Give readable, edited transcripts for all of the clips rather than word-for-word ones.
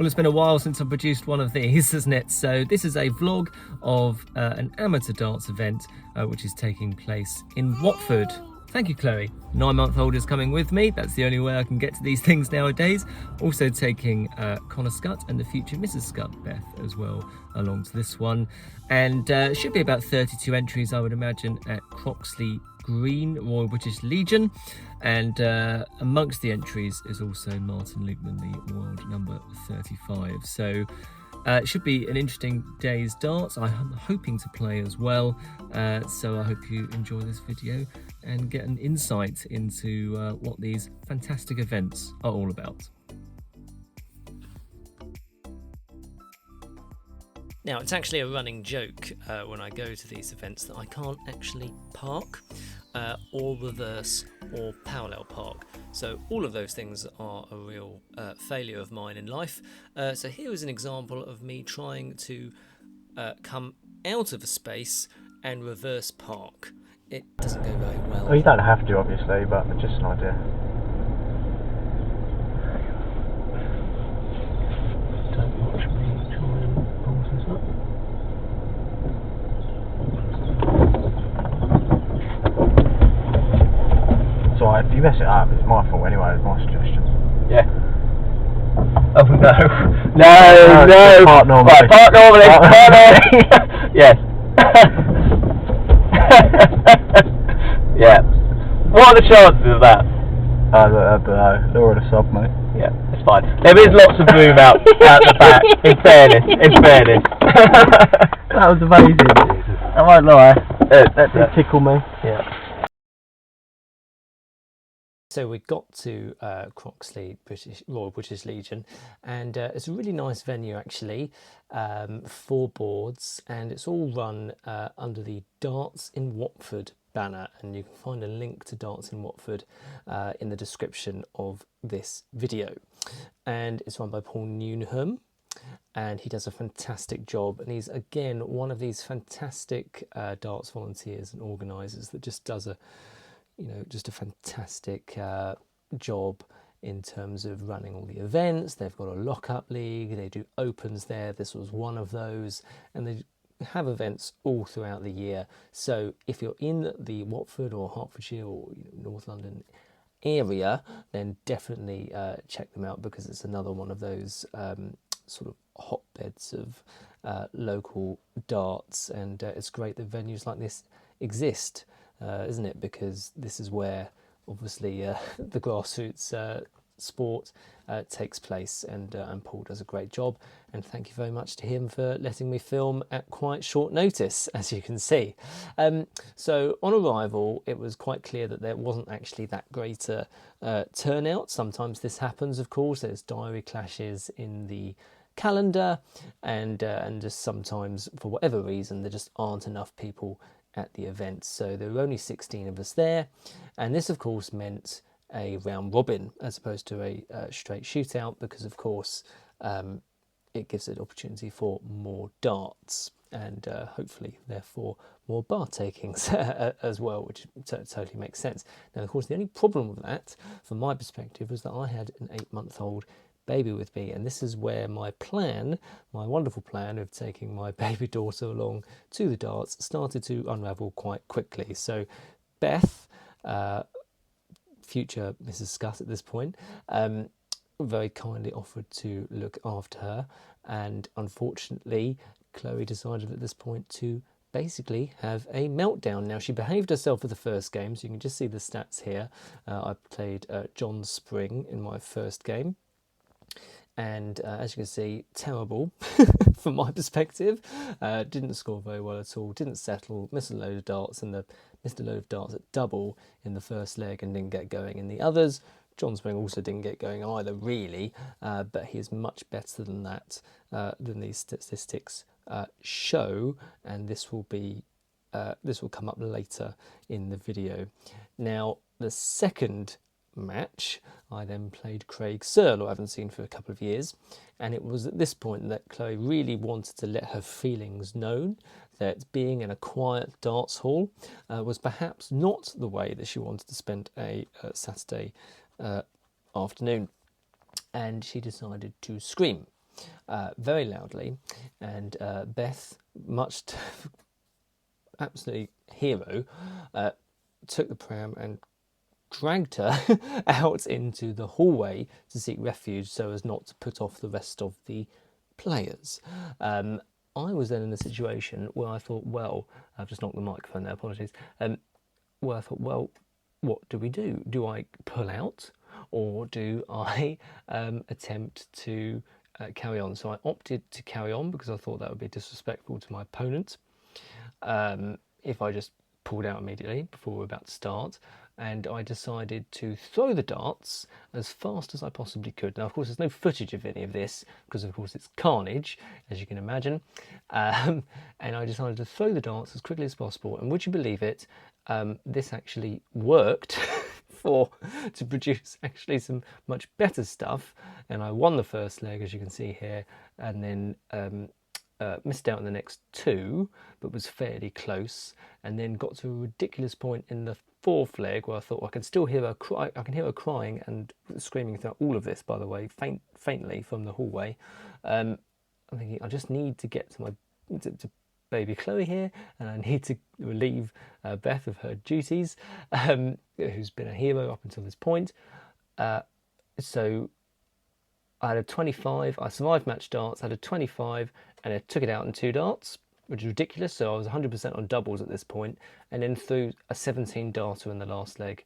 Well, it's been a while since I produced one of these, hasn't it? So this is a vlog of an amateur darts event which is taking place in Watford. Thank you, Chloe. 9-month-old is coming with me. That's the only way I can get to these things nowadays. Also taking Connor Scutt and the future Mrs. Scutt, Beth, as well, along to this one. And should be about 32 entries, I would imagine, at Croxley Green, Royal British Legion. And amongst the entries is also Martin Lukeman, the world number 35. So it should be an interesting day's darts. I'm hoping to play as well. So I hope you enjoy this video and get an insight into what these fantastic events are all about. Now, it's actually a running joke when I go to these events that I can't actually park or reverse or parallel park. So all of those things are a real failure of mine in life. So here is an example of me trying to come out of a space and reverse park. It doesn't go very well. Well, you don't have to, obviously, but just an idea. Don't watch me try and balls this up. It's alright, if you mess it up, it's my fault anyway, it's my suggestion. Yeah. Oh no. No. Part normally. Right, part normally. Part normally. Yes. Yeah. What are the chances of that? I don't know. They're on a sub, mate. Yeah, it's fine. There is lots of room out the back. In fairness. That was amazing. I won't lie. That did tickle me. Yeah. So we got to Croxley, Royal British Legion, and it's a really nice venue actually, 4 boards, and it's all run under the Darts in Watford banner, and you can find a link to Darts in Watford in the description of this video. And it's run by Paul Newnham, and he does a fantastic job, and he's again one of these fantastic darts volunteers and organisers that just does just a fantastic job in terms of running all the events. They've got a lock-up league, they do opens there, this was one of those, and they have events all throughout the year. So if you're in the Watford or Hertfordshire or North London area, then definitely check them out, because it's another one of those sort of hotbeds of local darts, and it's great that venues like this exist. Isn't it? Because this is where obviously the grassroots sport takes place, and Paul does a great job, and thank you very much to him for letting me film at quite short notice, as you can see. So on arrival it was quite clear that there wasn't actually that great turnout. Sometimes this happens, of course, there's diary clashes in the calendar, and just sometimes for whatever reason there just aren't enough people at the event. So there were only 16 of us there, and this of course meant a round robin as opposed to a straight shootout, because of course it gives an opportunity for more darts, and hopefully therefore more bar takings as well, which totally makes sense. Now of course the only problem with that from my perspective was that I had an 8-month-old baby with me, and this is where my wonderful plan of taking my baby daughter along to the darts started to unravel quite quickly. So Beth, future Mrs. Scutt at this point, very kindly offered to look after her, and unfortunately Chloe decided at this point to basically have a meltdown. Now she behaved herself for the first game, so you can just see the stats here. I played John Spring in my first game, and as you can see, terrible from my perspective. Didn't score very well at all, didn't settle, missed a load of darts, and missed a load of darts at double in the first leg and didn't get going in the others. John Spring also didn't get going either, really, but he is much better than that, than these statistics show, and this will come up later in the video. Now the second match, I then played Craig Searle, who I haven't seen for a couple of years, and it was at this point that Chloe really wanted to let her feelings known that being in a quiet darts hall was perhaps not the way that she wanted to spend a Saturday afternoon, and she decided to scream. very loudly, and Beth, absolutely hero, took the pram and dragged her out into the hallway to seek refuge so as not to put off the rest of the players. I was then in a situation where I thought, well, I've just knocked the microphone there, apologies. Where I thought, well, what do we do? Do I pull out, or do I attempt to carry on? So I opted to carry on because I thought that would be disrespectful to my opponent if I just pulled out immediately before we were about to start. And I decided to throw the darts as fast as I possibly could. Now, of course, there's no footage of any of this because, of course, it's carnage, as you can imagine. And I decided to throw the darts as quickly as possible. And would you believe it, this actually worked to produce actually some much better stuff. And I won the first leg, as you can see here, and then missed out on the next two, but was fairly close, and then got to a ridiculous point in the fourth leg where I thought, well, I can still hear her cry. I can hear her crying and screaming throughout all of this, by the way, faintly from the hallway. I'm thinking, I just need to get to to baby Chloe here, and I need to relieve Beth of her duties, who's been a hero up until this point. So I had a 25. I survived match darts, had a 25, and I took it out in 2 darts, which is ridiculous. So I was 100% on doubles at this point, and then threw a 17 darter in the last leg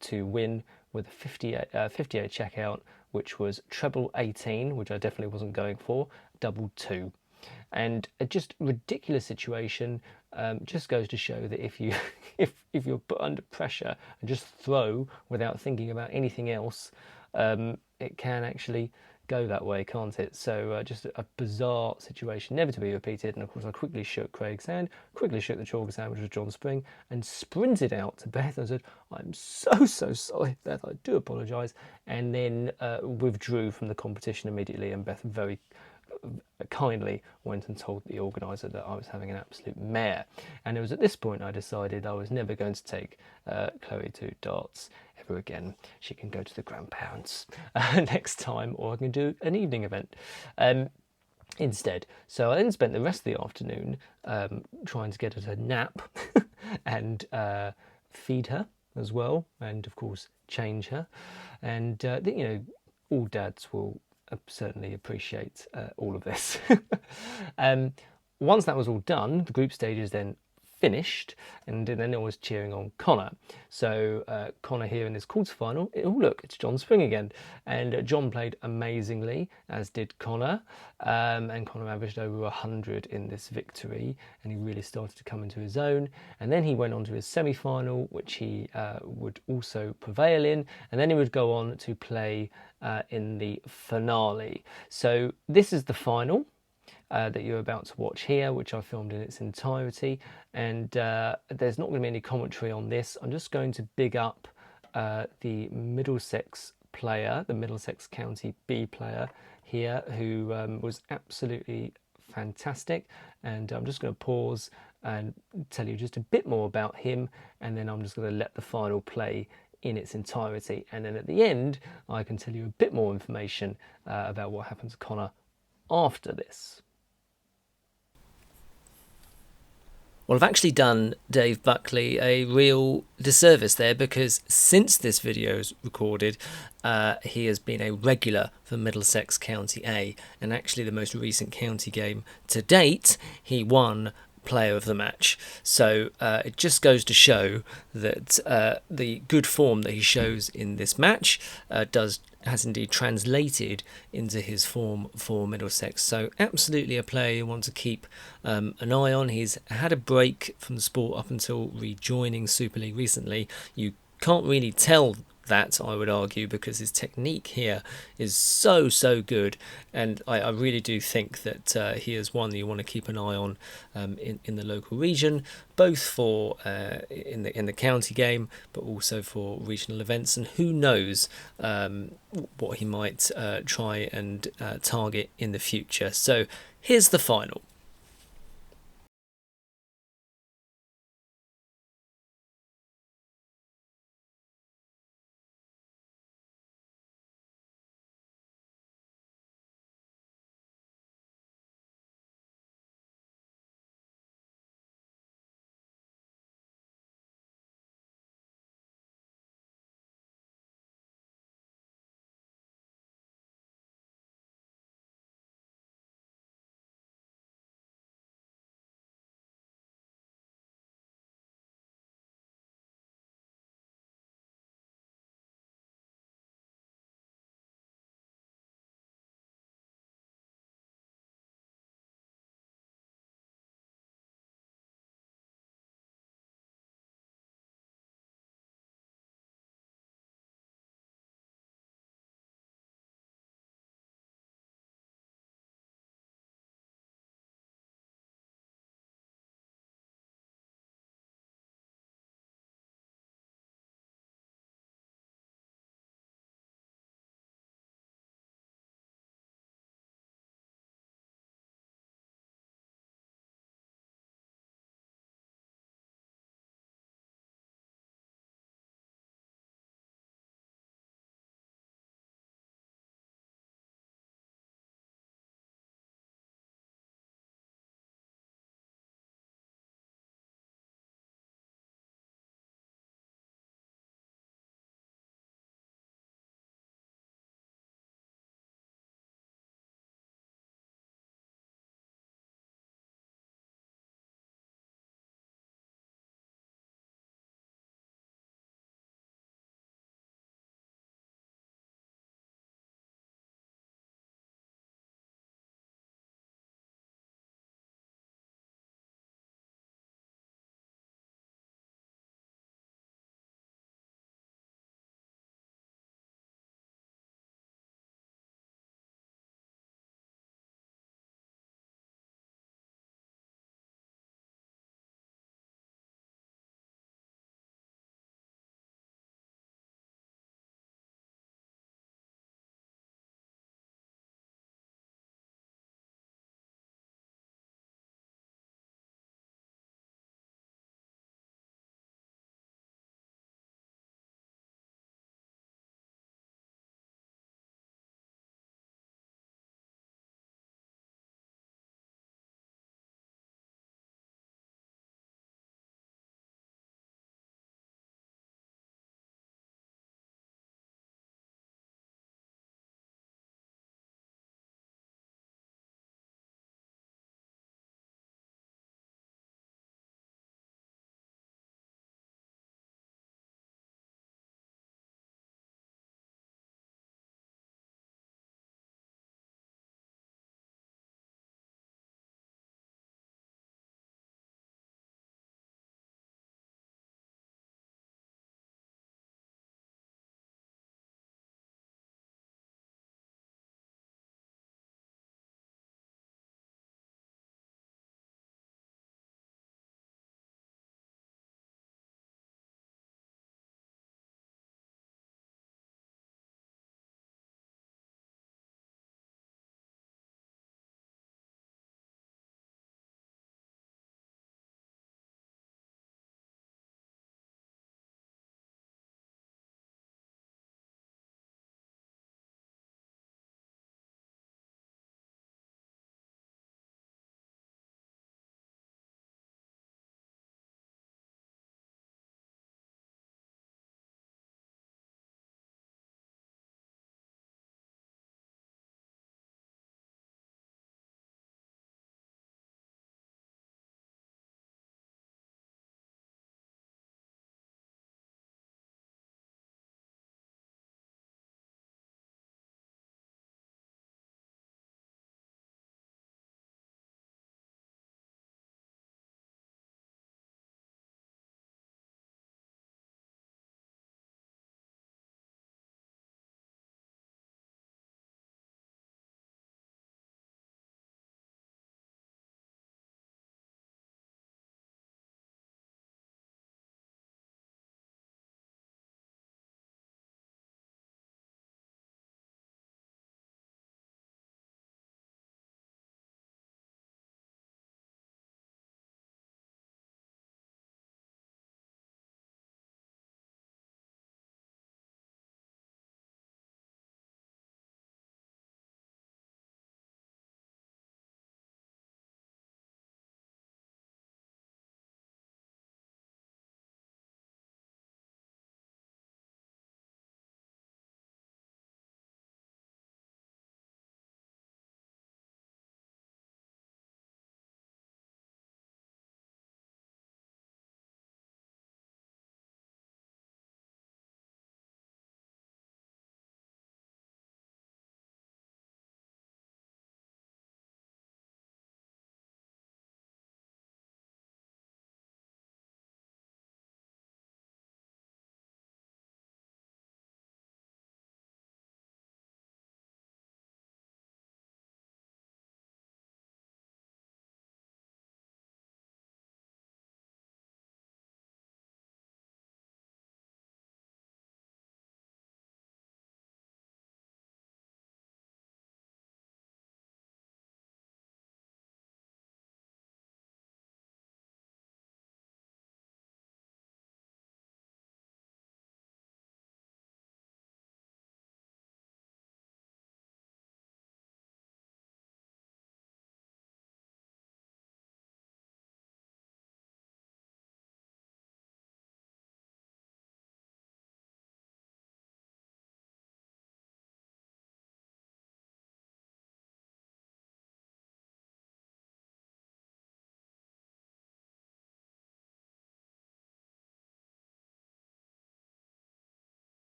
to win with a 58 checkout, which was treble 18, which I definitely wasn't going for, double 2. And a just ridiculous situation. Just goes to show that if you if you're put under pressure and just throw without thinking about anything else, it can actually go that way, can't it? So just a bizarre situation, never to be repeated. And of course I quickly shook Craig's hand, quickly shook the chalker's hand, which was John Spring, and sprinted out to Beth and said, I'm so sorry, Beth, I do apologise, and then withdrew from the competition immediately. And Beth very kindly went and told the organiser that I was having an absolute mare. And it was at this point I decided I was never going to take Chloe to darts ever again. She can go to the grandparents next time, or I can do an evening event instead. So I then spent the rest of the afternoon trying to get her to nap and feed her as well, and of course change her. And you know, all dads will certainly appreciate all of this. Once that was all done, the group stages then finished, and then it was cheering on Connor. So Connor here in this quarterfinal, oh look, it's John Spring again, and John played amazingly, as did Connor, and Connor averaged over 100 in this victory, and he really started to come into his own. And then he went on to his semi-final, which he would also prevail in, and then he would go on to play in the finale. So this is the final that you're about to watch here, which I filmed in its entirety, and there's not going to be any commentary on this. I'm just going to big up the Middlesex player, the Middlesex County B player here, who was absolutely fantastic, and I'm just going to pause and tell you just a bit more about him, and then I'm just going to let the final play in its entirety, and then at the end I can tell you a bit more information about what happened to Connor after this. Well, I've actually done Dave Buckley a real disservice there, because since this video is recorded, he has been a regular for Middlesex County A, and actually the most recent county game to date, he won player of the match. So it just goes to show that the good form that he shows in this match has indeed translated into his form for Middlesex. So absolutely a player you want to keep an eye on. He's had a break from the sport up until rejoining Super League recently. You can't really tell that, I would argue, because his technique here is so good, and I really do think that he is one that you want to keep an eye on in the local region, both for in the county game, but also for regional events. And who knows what he might try and target in the future. So here's the final.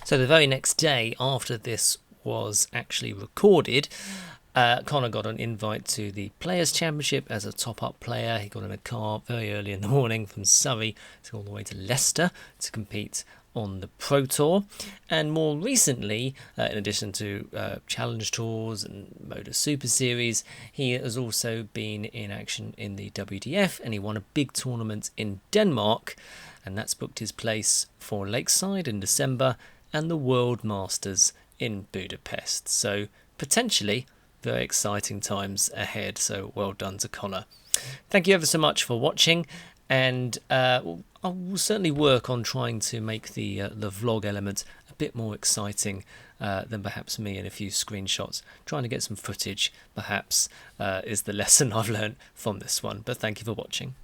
So the very next day after this was actually recorded, Connor got an invite to the Players' Championship as a top-up player. He got in a car very early in the morning from Surrey to go all the way to Leicester to compete on the Pro Tour. And more recently, in addition to Challenge Tours and Motor Super Series, he has also been in action in the WDF, and he won a big tournament in Denmark, and that's booked his place for Lakeside in December and the World Masters in Budapest. So potentially very exciting times ahead, so well done to Connor. Thank you ever so much for watching, and I will certainly work on trying to make the vlog element a bit more exciting than perhaps me in a few screenshots. Trying to get some footage perhaps is the lesson I've learned from this one, but thank you for watching.